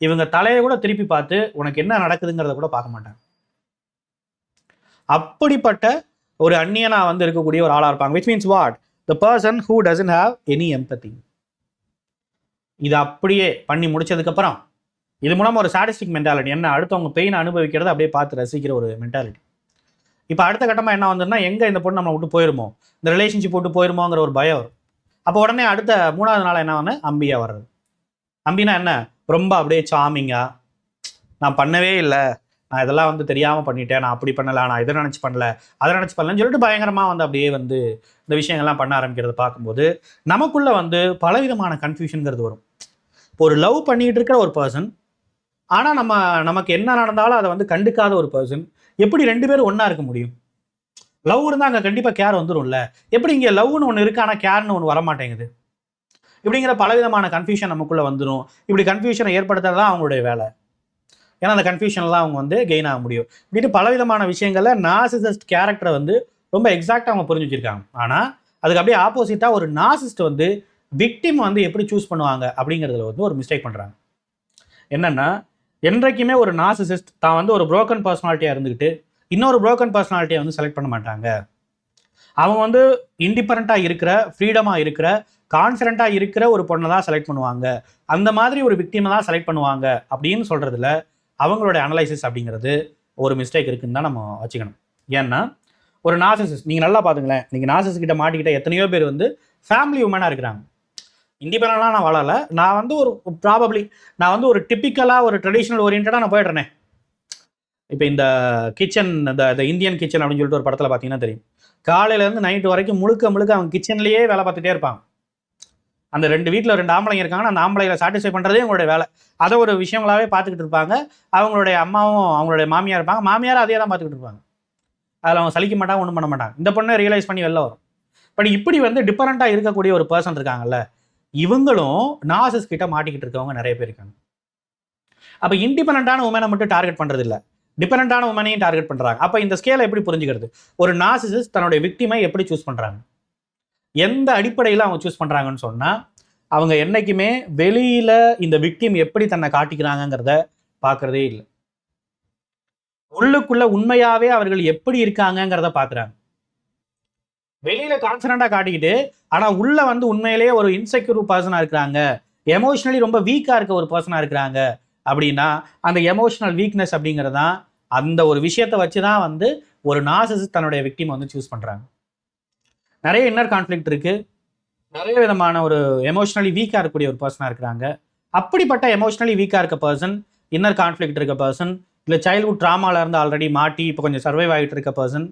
இவங்க தலையை கூட திருப்பி பார்த்து உனக்கு என்ன நடக்குதுங்கிறத கூட பார்க்க மாட்டாங்க. அப்படிப்பட்ட ஒரு அந்நியனா வந்து இருக்கக்கூடிய ஒரு ஆளாக இருப்பாங்க. Which means what? The person who doesn't have any empathy. இது அப்படியே பண்ணி முடிச்சதுக்கப்புறம் இது மூலமாக ஒரு சாடிஸ்டிக் மென்டாலிட்டி, என்ன அடுத்தவங்க பெயின் அனுபவிக்கிறத அப்படியே பார்த்து ரசிக்கிற ஒரு மென்டாலிட்டி. இப்போ அடுத்த கட்டமாக என்ன வந்துன்னா, எங்கே இந்த பொண்ணு நம்மளை விட்டு போயிருமோ, இந்த ரிலேஷன்ஷிப் விட்டு போயிருமோங்கிற ஒரு பயம் வரும். அப்போ உடனே அடுத்த 3வது நாள் என்ன வந்து அம்பியா வர்றது. அம்பினா என்ன? ரொம்ப அப்படியே சாமிங்காக, நான் பண்ணவே இல்லை, நான் இதெல்லாம் வந்து தெரியாமல் பண்ணிட்டேன், நான் அப்படி பண்ணலை, நான் இதை நினச்சி பண்ணல, அதை நினச்சி பண்ணலன்னு சொல்லிட்டு பயங்கரமாக வந்து அப்படியே வந்து இந்த விஷயங்கள்லாம் பண்ண ஆரம்பிக்கிறத பார்க்கும்போது நமக்குள்ளே வந்து பலவிதமான கன்ஃபியூஷனுங்கிறது வரும். இப்போ ஒரு லவ் பண்ணிகிட்டு இருக்கிற ஒரு பர்சன், ஆனால் நமக்கு என்ன நடந்தாலும் அதை வந்து கண்டுக்காத ஒரு பர்சன், எப்படி 2 பேரும் ஒன்றா இருக்க முடியும்? லவ் இருந்தால் அங்கே கண்டிப்பாக கேர் வந்துடும்ல. எப்படி இங்கே லவ்னு ஒன்று இருக்குது ஆனால் கேர்னு ஒன்று வரமாட்டேங்குது? இப்படிங்கிற பலவிதமான கன்ஃபியூஷன் நமக்குள்ளே வந்துடும். இப்படி கன்ஃபியூஷனை ஏற்படுத்துறது தான் அவங்களுடைய வேலை. ஏன்னா அந்த கன்ஃபியூஷனில் அவங்க வந்து கெயின் ஆக முடியும். இப்படிட்டு பலவிதமான விஷயங்களில் நார்சிசிஸ்ட் கேரக்டரை வந்து ரொம்ப எக்ஸாக்டாக அவங்க புரிஞ்சு வச்சிருக்காங்க. ஆனால் அதுக்கு அப்படியே ஆப்போசிட்டாக ஒரு நார்சிஸ்ட் வந்து விக்டிம் வந்து எப்படி சூஸ் பண்ணுவாங்க அப்படிங்கிறதுல வந்து ஒரு மிஸ்டேக் பண்ணுறாங்க. என்னென்னா, என்றைக்குமே ஒரு நார்சிசிஸ்ட் தான் வந்து ஒரு புரோக்கன் பர்சனாலிட்டியாக இருந்துக்கிட்டு இன்னொரு புரோக்கன் பர்சனாலிட்டியை வந்து செலக்ட் பண்ண மாட்டாங்க. அவங்க வந்து இண்டிபெண்ட்டாக இருக்கிற, ஃப்ரீடமாக இருக்கிற, கான்ஃபிடண்ட்டாக இருக்கிற ஒரு பொண்ணை தான் செலக்ட் பண்ணுவாங்க. அந்த மாதிரி ஒரு விக்டிமை தான் செலக்ட் பண்ணுவாங்க அப்படின்னு சொல்கிறதுல அவங்களுடைய அனலைசிஸ் அப்படிங்கிறது ஒரு மிஸ்டேக் இருக்குன்னு தான் நம்ம வச்சுக்கணும். ஏன்னா ஒரு நார்சிசிஸ்ட் நீங்கள் நல்லா பார்த்துங்களேன், நீங்கள் நார்சிசிஸ்ட் கிட்ட மாட்டிக்கிட்ட எத்தனையோ பேர் வந்து ஃபேமிலி உமனாக இருக்கிறாங்க. இண்டிபெண்டாக நான் வாழலை, நான் வந்து ஒரு ப்ராபப்ளி நான் வந்து ஒரு டிப்பிக்கலாக ஒரு ட்ரெடிஷ்னல் ஓரியன்டாக நான் போய்ட்றேனே. இப்போ இந்த கிச்சன், இந்த இந்தியன் கிச்சன் அப்படின்னு சொல்லிட்டு ஒரு படத்தில் பார்த்தீங்கன்னா தெரியும், காலையிலேருந்து நைட்டு வரைக்கும் முழுக்க அவங்க கிச்சன்லேயே வேலை பார்த்துட்டே இருப்பாங்க. அந்த 2 வீட்டில் 2 ஆம்பளைங்க இருக்காங்கன்னா அந்த ஆம்பளைகளை சாட்டிஸ்ஃபை பண்ணுறதே அவங்களுடைய வேலை. அதை ஒரு விஷயங்களாகவே பார்த்துக்கிட்டு இருப்பாங்க. அவங்களுடைய அம்மாவும் அவங்களுடைய மாமியார் இருப்பாங்க, மாமியாரும் அதே தான் பார்த்துக்கிட்டு இருப்பாங்க. அதில் அவங்க சலிக்க மாட்டாங்க, ஒன்றும் பண்ண மாட்டாங்க. இந்த பொண்ணை ரியலைஸ் பண்ணி வெளில வரும். பட் இப்படி வந்து டிஃபரெண்ட்டாக இருக்கக்கூடிய ஒரு பர்சன் இருக்காங்கல்ல, இவங்களும் நார்சிசிஸ்ட் கிட்ட மாட்டிக்கிட்டு இருக்கவங்க நிறைய பேர் இருக்காங்க. அப்போ இண்டிபெண்டான உமனை மட்டும் டார்கெட் பண்ணுறது இல்லை, டிபெண்டான உமனையும் டார்கெட் பண்ணுறாங்க. அப்போ இந்த ஸ்கேலை எப்படி புரிஞ்சுக்கிறது? ஒரு நார்சிசிஸ்ட் தன்னுடைய விக்டிமை எப்படி சூஸ் பண்ணுறாங்க, எந்த அடிப்படையில் அவங்க சூஸ் பண்ணுறாங்கன்னு சொன்னால், அவங்க என்றைக்குமே வெளியில் இந்த விக்டிம் எப்படி தன்னை காட்டிக்கிறாங்கிறத பார்க்குறதே இல்லை. உள்ளுக்குள்ள உண்மையாகவே அவர்கள் எப்படி இருக்காங்கிறத பார்க்குறாங்க. வெளியில் கான்ஃபிடண்ட்டாக காட்டிக்கிட்டு ஆனால் உள்ளே வந்து உண்மையிலேயே ஒரு இன்செக்யூர் பர்சனாக இருக்கிறாங்க, எமோஷ்னலி ரொம்ப வீக்காக இருக்க ஒரு பர்சனாக இருக்கிறாங்க அப்படின்னா, அந்த எமோஷனல் வீக்னஸ் அப்படிங்கிறது தான், அந்த ஒரு விஷயத்தை வச்சு தான் வந்து ஒரு நார்சிசிஸ்ட் தன்னுடைய விக்டிமை வந்து சூஸ் பண்ணுறாங்க. நிறைய இன்னர் கான்ஃப்ளிக்ட் இருக்குது, நிறைய விதமான ஒரு எமோஷ்னலி வீக்காக இருக்கக்கூடிய ஒரு பர்சனாக இருக்கிறாங்க. அப்படிப்பட்ட எமோஷ்னலி வீக்காக இருக்க பர்சன், இன்னர் கான்ஃப்ளிக்ட் இருக்க பர்சன், இல்லை சைல்ட்ஹுட் ட்ராமாவில் இருந்து ஆல்ரெடி மாட்டி இப்போ கொஞ்சம் சர்வைவ் ஆகிட்டு இருக்க பர்சன்,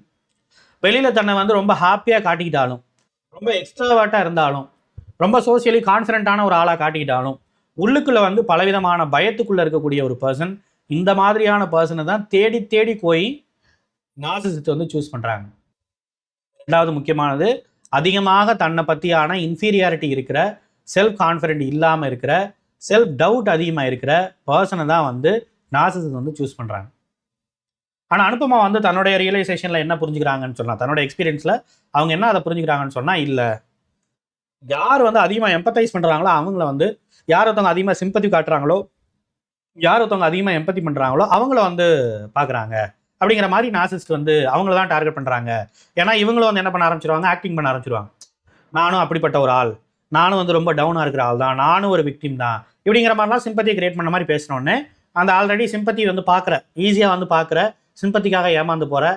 வெளியில் தன்னை வந்து ரொம்ப ஹாப்பியாக காட்டிக்கிட்டாலும், ரொம்ப எக்ஸ்ட்ராவாட்டாக இருந்தாலும், ரொம்ப சோசியலி கான்ஃபிடண்ட்டான ஒரு ஆளாக காட்டிக்கிட்டாலும், உள்ளுக்குள்ளே வந்து பலவிதமான பயத்துக்குள்ளே இருக்கக்கூடிய ஒரு பர்சன், இந்த மாதிரியான பர்சனை தான் தேடி தேடி போய் நார்சிசிஸ்ட் வந்து சூஸ் பண்ணுறாங்க. ரெண்டாவது முக்கியமானது, அதிகமாக தன்னை பற்றியான இன்ஃபீரியாரிட்டி இருக்கிற, செல்ஃப் கான்ஃபிடென்ட் இல்லாமல் இருக்கிற, செல்ஃப் டவுட் அதிகமாக இருக்கிற பர்சனை தான் வந்து நார்சிசிஸ்ட் வந்து சூஸ் பண்ணுறாங்க. ஆனால் அனுபமா வந்து தன்னுடைய ரியலைசேஷனில் என்ன புரிஞ்சுக்கிறாங்கன்னு சொன்னால், தன்னோட எக்ஸ்பீரியன்ஸில் அவங்க என்ன அதை புரிஞ்சுக்கிறாங்கன்னு சொன்னால், இல்லை, யார் வந்து அதிகமாக எம்பத்தைஸ் பண்ணுறாங்களோ அவங்கள வந்து, யார் ஒருத்தவங்க அதிகமாக சிம்பத்தி காட்டுறாங்களோ, யார் ஒருத்தவங்க அதிகமாக எம்பத்தி பண்ணுறாங்களோ அவங்கள வந்து பார்க்குறாங்க அப்படிங்கிற மாதிரி நார்சிசிஸ்ட் வந்து அவங்கள தான் டார்கெட் பண்ணுறாங்க. ஏன்னா இவங்களும் வந்து என்ன பண்ண ஆரம்பிச்சிருவாங்க, ஆக்டிங் பண்ண ஆரம்பிச்சிருவாங்க. நானும் அப்படிப்பட்ட ஒரு ஆள், நானும் வந்து ரொம்ப டவுனாக இருக்கிற ஆள் தான், நானும் ஒரு விக்டிம் தான், இப்படிங்கிற மாதிரிலாம் சிம்பத்தியை கிரியேட் பண்ண மாதிரி பேசினோடனே அந்த ஆல்ரெடி சிம்பத்தி வந்து பார்க்குற, ஈஸியாக வந்து பார்க்குற, சிம்பத்திக்காக ஏமாந்து போகிற,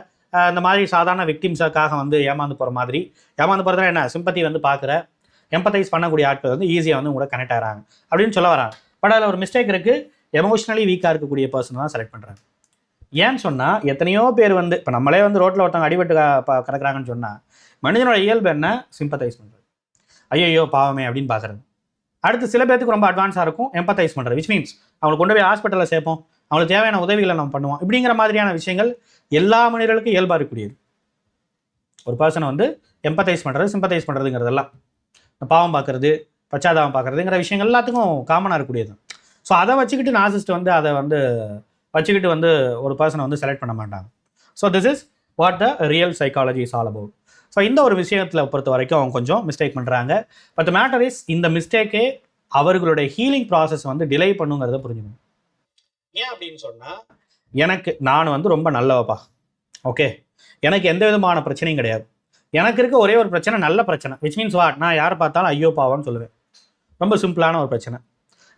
இந்த மாதிரி சாதாரண விக்டிம்ஸுக்காக வந்து ஏமாந்து போகிற மாதிரி, ஏமாந்து போகிறதுனா என்ன, சிம்பத்தி வந்து பார்க்குற, எம்பத்தைஸ் பண்ணக்கூடிய ஆட்கள் வந்து ஈஸியாக வந்து கூட கனெக்ட் ஆகிறாங்க அப்படின்னு சொல்ல வராங்க. பட் அதில் ஒரு மிஸ்டேக் இருக்குது, எமோஷ்னலி வீக்காக இருக்கக்கூடிய பர்சன் தான் செலக்ட் பண்ணுறாங்க. ஏன்னு சொன்னால், எத்தனையோ பேர் வந்து இப்போ நம்மளே வந்து ரோட்டில் ஒருத்தவங்க அடிபட்டு கிடக்குறாங்கன்னு சொன்னால், மனிதனோட இயல்பு என்ன, சிம்பத்தைஸ் பண்ணுறது, ஐயோ பாவமே அப்படின்னு பார்க்குறது. அடுத்து சில பேருக்கு ரொம்ப அட்வான்ஸாக இருக்கும் எம்பத்தைஸ் பண்ணுறது, விச் மீன்ஸ் அவங்களை கொண்டு போய் ஹாஸ்பிட்டலில் சேர்ப்போம், அவங்களுக்கு தேவையான உதவிகளை நம்ம பண்ணுவோம். இப்படிங்கிற மாதிரியான விஷயங்கள் எல்லா மனிதர்களுக்கும் இயல்பாக இருக்கக்கூடியது. ஒரு பர்சனை வந்து எம்பத்தைஸ் பண்ணுறது, சிம்பத்தைஸ் பண்ணுறதுங்கிறதெல்லாம், பாவம் பார்க்குறது, பச்சாதாபம் பார்க்குறதுங்கிற விஷயங்கள் எல்லாத்துக்கும் காமனாக இருக்கக்கூடியது. ஸோ அதை வச்சுக்கிட்டு நார்சிசிஸ்ட் வந்து அதை வந்து வச்சுக்கிட்டு வந்து ஒரு பர்சனை வந்து செலக்ட் பண்ண மாட்டாங்க. So this is what the real psychology is all about. So இந்த ஒரு விஷயத்தில் பொறுத்த வரைக்கும் அவங்க கொஞ்சம் மிஸ்டேக் பண்ணுறாங்க. பட் மேட்டர் இஸ், இந்த மிஸ்டேக்கே அவர்களுடைய ஹீலிங் ப்ராசஸ் வந்து டிலே பண்ணுங்கிறத புரிஞ்சுக்கணும். ஏன் அப்படின்னு சொன்னால், நான் வந்து ரொம்ப நல்லவப்பா, ஓகே, எனக்கு எந்த விதமான பிரச்சனையும் கிடையாது. எனக்கு இருக்க ஒரே ஒரு பிரச்சனை நல்ல பிரச்சனை, விச் மீன்ஸ் வாட், நான் யாரை பார்த்தாலும் ஐயோ பாவம்னு சொல்லுவேன். ரொம்ப சிம்பிளான ஒரு பிரச்சனை.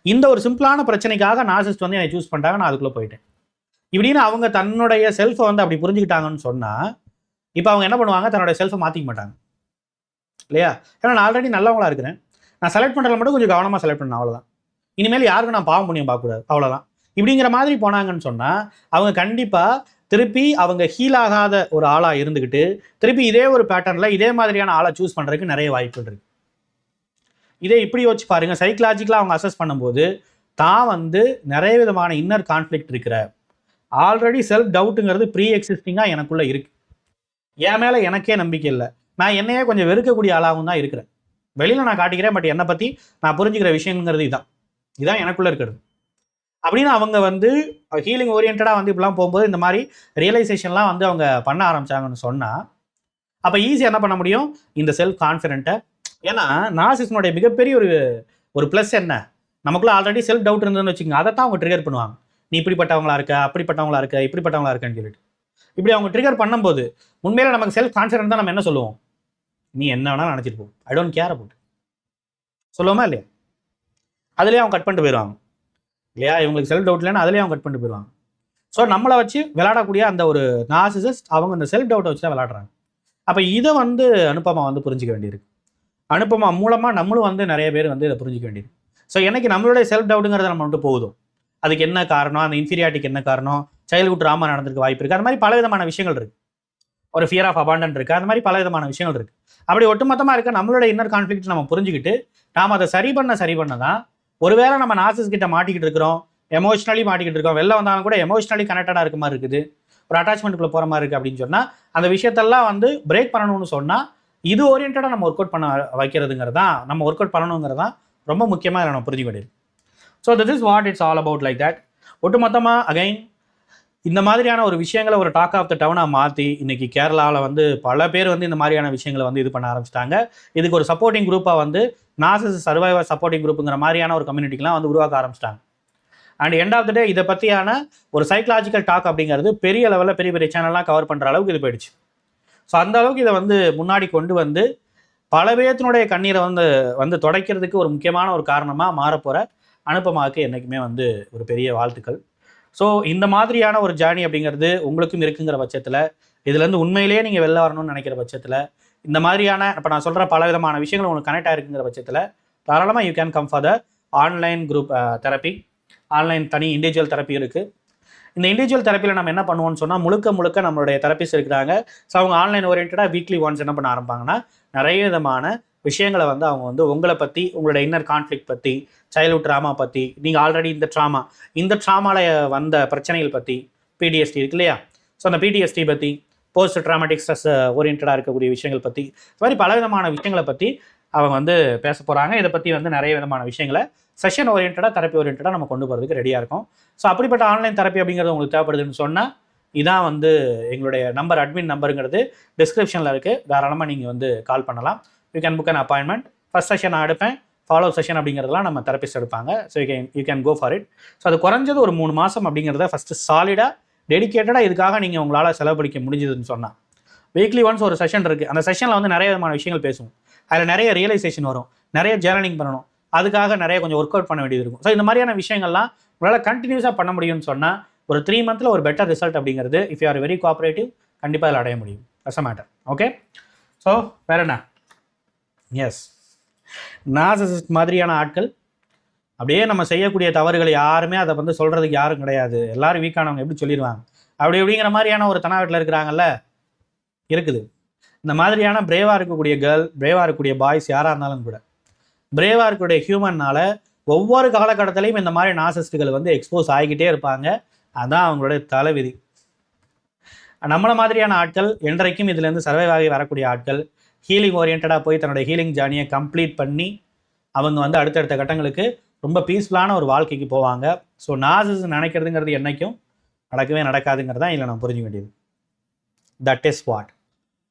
இந்த ஒரு சிம்பிளான பிரச்சனைக்காக நார்சிசிஸ்ட் வந்து என்னை சூஸ் பண்ணிட்டாங்க, நான் அதுக்குள்ளே போயிட்டேன். இப்படின்னு அவங்க தன்னுடைய செல்ஃபை வந்து அப்படி புரிஞ்சுக்கிட்டாங்கன்னு சொன்னால் இப்போ அவங்க என்ன பண்ணுவாங்க, தன்னுடைய செல்ஃபை மாற்றிக்க மாட்டாங்க இல்லையா? ஏன்னா நான் ஆல்ரெடி நல்லவங்களா இருக்கிறேன், நான் செலக்ட் பண்ணுறதுல மட்டும் கொஞ்சம் கவனமாக செலக்ட் பண்ணேன், அவ்வளோதான். இனிமேல் யாருக்கும் நான் பாவம் புண்ணியம் பார்க்கக்கூடாது, அவ்வளோதான். இப்படிங்கிற மாதிரி போனாங்கன்னு சொன்னால் அவங்க கண்டிப்பாக திருப்பி அவங்க ஹீல் ஆகாத ஒரு ஆளாக இருந்துக்கிட்டு திருப்பி இதே ஒரு பேட்டர்னில் இதே மாதிரியான ஆளை சூஸ் பண்ணுறதுக்கு நிறைய வாய்ப்புகள் இருக்குது. இதே இப்படி வச்சு பாருங்கள், சைக்கலாஜிக்கலாக அவங்க அசஸ் பண்ணும்போது தான் வந்து நிறைய விதமான இன்னர் கான்ஃப்ளிக்ட் இருக்கிற, ஆல்ரெடி செல்ஃப் டவுட்டுங்கிறது ப்ரீ எக்ஸிஸ்டிங்காக எனக்குள்ளே இருக்குது, என் மேலே எனக்கே நம்பிக்கை இல்லை, நான் என்னையே கொஞ்சம் வெறுக்கக்கூடிய ஆளாகவும் தான் இருக்கிறேன். வெளியில் நான் காட்டிக்கிறேன், பட் என்னை பற்றி நான் புரிஞ்சுக்கிற விஷயங்கிறது இதுதான் எனக்குள்ளே இருக்கிறது அப்படின்னு அவங்க வந்து ஹீலிங் ஓரியன்டாக வந்து இப்படிலாம் போகும்போது இந்த மாதிரி ரியலைசேஷன்லாம் வந்து அவங்க பண்ண ஆரம்பித்தாங்கன்னு சொன்னால் அப்போ ஈஸியாக என்ன பண்ண முடியும், இந்த செல்ஃப் கான்ஃபிடென்ட்டை. ஏன்னா நார்சிசிஸ்டனுடைய மிகப்பெரிய ஒரு ப்ளஸ் என்ன, நமக்குள்ள ஆல்ரெடி செல்ஃப் டவுட் இருந்ததுன்னு வச்சுக்கோங்க, அதை தான் அவங்க ட்ரிகர் பண்ணுவாங்க. நீ இப்படிப்பட்டவங்களா இருக்க, அப்படிப்பட்டவங்களா இருக்க, இப்படிப்பட்டவங்களா இருக்கன்னு சொல்லிட்டு இப்படி அவங்க ட்ரிகர் பண்ணும்போது உண்மையில நமக்கு செல்ஃப் கான்ஃபிடென்ட் தான் நம்ம என்ன சொல்லுவோம், நீ என்ன வேணாலும் நினச்சிட்டு போ, ஐ டோன்ட் கேர் அபவுட் சொல்லுவோமா இல்லையா? அதுலேயே அவங்க கட் பண்ணிட்டு போயிடுவாங்க இல்லையா? இவங்களுக்கு செல்ஃப் டவுட் இல்லைன்னா அதுலேயே அவங்க கட் பண்ணிட்டு போயிடுவாங்க. ஸோ நம்மளை வச்சு விளையாடக்கூடிய அந்த ஒரு நார்சிசிஸ்ட் அவங்க இந்த செல்ஃப் டவுட்டை வச்சு தான் விளையாடுறாங்க. அப்போ இதை வந்து அனுபமா வந்து புரிஞ்சிக்க வேண்டியிருக்கு. அனுபமா மூலமாக நம்மளும் வந்து நிறைய பேர் வந்து இதை புரிஞ்சிக்க வேண்டியது. ஸோ எனக்கு நம்மளுடைய செல்ஃப் டவுட்டுங்கிறத நம்ம வந்துட்டு போகுதும், அதுக்கு என்ன காரணம், அந்த இன்ஃபீரியாரிட்டிக்கு என்ன காரணம், சைல்ட்ஹுட் ட்ராமா நடந்திருக்க வாய்ப்பு இருக்குது, அது மாதிரி பல விதமான விஷயங்கள் இருக்குது, ஒரு ஃபியர் ஆஃப் அபாண்டன் இருக்குது, அந்த மாதிரி பல விதமான விஷயங்கள் இருக்குது. அப்படி ஒட்டுமொத்தமாக இருக்க நம்மளோட இன்னர் கான்ஃப்ளிக்ட் நம்ம புரிஞ்சுக்கிட்டு நாம் அதை சரி பண்ண தான் ஒருவேளை நம்ம நார்சிசிஸ்ட் கிட்ட மாட்டிக்கிட்டு இருக்கிறோம், எமோஷனலி மாட்டிக்கிட்டு இருக்கோம், வெளில வந்தாலும் கூட எமோஷனலி கனெக்டடாக இருக்க மாதிரி இருக்குது, ஒரு அட்டாச்மெண்ட்டுக்குள்ளே போகிற மாதிரி இருக்குது அப்படின்னு சொன்னால் அந்த விஷயத்தெல்லாம் வந்து பிரேக் பண்ணணும்னு சொன்னால் இது ஓரியன்டாக நம்ம ஒர்க் அவுட் பண்ண வைக்கிறதுங்கிறது தான், நம்ம ஒர்க் அவுட் பண்ணணுங்கிறது தான் ரொம்ப முக்கியமாக நம்ம புரிஞ்சுக்க வேண்டியது. So this is what it's all about like that. ஒட்டுமொத்தமாக அகைன் இந்த மாதிரியான ஒரு விஷயங்களை ஒரு டாக் ஆஃப் த டவுனாக மாற்றி இன்றைக்கி கேரளாவில் வந்து பல பேர் வந்து இந்த மாதிரியான விஷயங்களை வந்து இது பண்ண ஆரம்பிச்சிட்டாங்க. இதுக்கு ஒரு சப்போர்ட்டிங் குரூப்பாக வந்து நார்சிசிஸ்ட் சர்வைவர் சப்போர்ட்டிங் குரூப்புங்கிற மாதிரியான ஒரு கம்யூனிட்டிலாம் வந்து உருவாக்க ஆரம்பிச்சிட்டாங்க. அண்ட் எண்ட் ஆஃப் த டே இதை பற்றியான ஒரு சைக்கலாஜிக்கல் டாக் அப்படிங்கிறது பெரிய லெவலில் பெரிய பெரிய சேனல்லாம் கவர் பண்ணுற அளவுக்கு இது போயிடுச்சு. ஸோ அந்த அளவுக்கு இதை வந்து முன்னாடி கொண்டு வந்து பல பேர்த்தினுடைய கண்ணீரை வந்து துடைக்கிறதுக்கு ஒரு முக்கியமான ஒரு காரணமாக மாறப்போகிற அனுபமாவுக்கு என்றைக்குமே வந்து ஒரு பெரிய வாழ்த்துக்கள். ஸோ இந்த மாதிரியான ஒரு ஜேர்னி அப்படிங்கிறது உங்களுக்கும் இருக்குங்கிற பட்சத்தில், இதுலேருந்து உண்மையிலேயே நீங்கள் வெளில வரணும்னு நினைக்கிற பட்சத்தில், இந்த மாதிரியான இப்போ நான் சொல்கிற பல விதமான விஷயங்கள் உங்களுக்கு கனெக்ட் ஆகிருக்குங்கிற பட்சத்தில் தாராளமாக you can come for the online group therapy, online தனி இண்டிவிஜுவல் தெரப்பி இருக்குது. இந்த இண்டிவிஜுவல் தெரப்பியில் நம்ம என்ன பண்ணுவோம்னு சொன்னால் முழுக்க நம்மளுடைய தெரப்பிஸ்ட் இருக்கிறாங்க. ஸோ அவங்க ஆன்லைன் ஓரியன்டாக வீக்லி ஒன்ஸ் என்ன பண்ண ஆரம்பிப்பாங்கன்னா நிறைய விதமான விஷயங்களை வந்து அவங்க வந்து உங்களை பற்றி, உங்களோட இன்னர் கான்ஃப்ளிக்ட் பற்றி, சைல்ட்ஹுட் ட்ராமா பற்றி, நீங்கள் ஆல்ரெடி இந்த ட்ராமாவில் வந்த பிரச்சனைகள் பற்றி, பிடிஎஸ்டி இருக்கு இல்லையா, ஸோ அந்த பிடிஎஸ்டி பற்றி, போஸ்ட் ட்ராமாட்டிக் ஸ்ட்ரெஸ் ஓரியன்டாக இருக்கக்கூடிய விஷயங்கள் பற்றி, இது மாதிரி பல விதமான விஷயங்களை பற்றி அவங்க வந்து பேச போகிறாங்க. இதை பற்றி வந்து நிறைய விதமான விஷயங்களை செஷன் ஓரியன்டாக தெரப்பி ஓரியன்டாக நம்ம கொண்டு போகிறதுக்கு ரெடியாக இருக்கும். ஸோ அப்படிப்பட்ட ஆன்லைன் தெரப்பி அப்படிங்கிறது உங்களுக்கு தேவைப்படுதுன்னு சொன்னால் இதான் வந்து எங்களுடைய நம்பர், அட்மின் நம்பருங்கிறது டிஸ்கிரிப்ஷனில் இருக்குது, தாராளமாக நீங்கள் வந்து கால் பண்ணலாம். You can book an appointment. First session நான் எடுப்பேன், ஃபாலோ செஷன் அப்படிங்கிறதுலாம் நம்ம தெரப்பிஸ்ட் எடுப்பாங்க. So you can go for it. So அது குறைஞ்சது ஒரு 3 மாதம் அப்படிங்கிறத ஃபஸ்ட்டு சாலிடாக டெடிக்கேட்டடாக இதுக்காக நீங்கள் உங்களால் செலவழிக்க முடிஞ்சதுன்னு சொன்னால் வீக்லி ஒன்ஸ் ஒரு செஷன் இருக்குது. அந்த செஷனில் வந்து நிறைய விதமான விஷயங்கள் பேசுவோம், அதில் நிறைய ரியலைசேஷன் வரும், நிறைய ஜேர்னலிங் பண்ணணும், அதுக்காக நிறைய கொஞ்சம் ஒர்க் அவுட் பண்ண வேண்டியது இருக்கும். ஸோ இந்த மாதிரியான விஷயங்கள்லாம் உங்களால் கண்டினியூஸாக பண்ண முடியும்னு சொன்னால் ஒரு 3 மந்த்தில் ஒரு பெட்டர் ரிசல்ட் அப்படிங்கிறது if you are very cooperative கண்டிப்பாக அதில் அடைய முடியும். As a matter. Okay, so வேறு என்ன, எஸ் நார்சிசிஸ்ட் மாதிரியான ஆட்கள் அப்படியே நம்ம செய்யக்கூடிய தவறுகள் யாருமே அதை வந்து சொல்கிறதுக்கு யாரும் கிடையாது, எல்லாரும் வீக்கானவங்க எப்படி சொல்லிடுவாங்க அப்படிங்கிற மாதிரியான ஒரு தனாவட்டில் இருக்கிறாங்கல்ல, இருக்குது. இந்த மாதிரியான பிரேவாக இருக்கக்கூடிய கேர்ள், பிரேவாக இருக்கக்கூடிய பாய்ஸ் யாராக இருந்தாலும் கூட, பிரேவாக இருக்கக்கூடிய ஹியூமன்னால் ஒவ்வொரு காலகட்டத்திலையும் இந்த மாதிரி நார்சிஸ்டுகள் வந்து எக்ஸ்போஸ் ஆகிக்கிட்டே இருப்பாங்க. அதுதான் அவங்களுடைய தலைவிதி. நம்மளை மாதிரியான ஆட்கள் என்றைக்கும் இதுலேருந்து சர்வைவ் ஆகி வரக்கூடிய ஆட்கள் ஹீலிங் ஓரியன்டாக போய் தன்னுடைய ஹீலிங் ஜேர்னியை கம்ப்ளீட் பண்ணி அவங்க வந்து அடுத்தடுத்த கட்டங்களுக்கு ரொம்ப பீஸ்ஃபுல்லான ஒரு வாழ்க்கைக்கு போவாங்க. ஸோ நார்சிசிசம் நினைக்கிறதுங்கிறது என்றைக்கும் நடக்கவே நடக்காதுங்கிறது தான் இல்லை நம்ம புரிஞ்சுக்க வேண்டியது. That is what